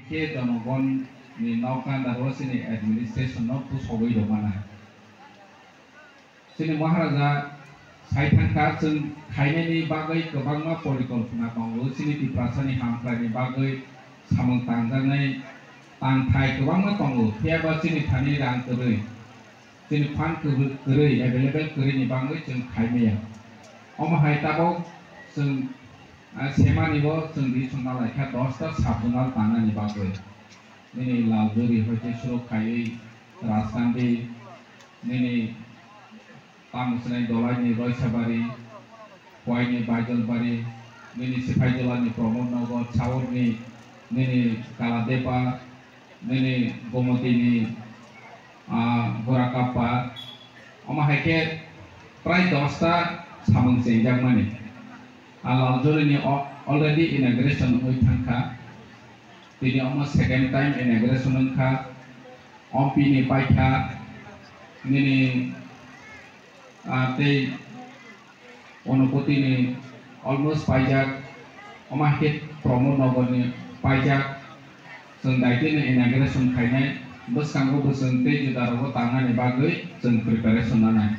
ke janogon ni naukan darwa sini administration no pusogoi domana sini Maharaja saitangka जों खायनायनि बागै गोबांमा परिकल्पना दङ sini di prasani hamफ्रानि बागै samang tangjanai tangthai गोबांमा दङ थेयाबा sini thani rang koroi sini fan koroi available koroi ni बागै जों खायनाया अमाहाय ताबाव जों सेमानिबो जों di संना लायखा 10 ता साबजुनार तांनानि बागै nini लाउदुरि होते सुरखायै राजकान्दी nini Tamusnai dolai Roisabari, Huayni Bajalbari, Nini Sipaidolani Pramod Nagar, Chaurni, Nini Kaladepa, Nini Gomotini, Gorakapa, Omahake, Prai Dosta, Samang Senjang Mani. Alaujuri already inauguration with Tanka, Tini almost second time inauguration Tanka, Ompini Paika, Nini They Onopoti ni almost pajak omahit promo nogoni pajak sendai ni inauguration kainai bus kanggo busente judaro tangan ni bagai sen preparation nana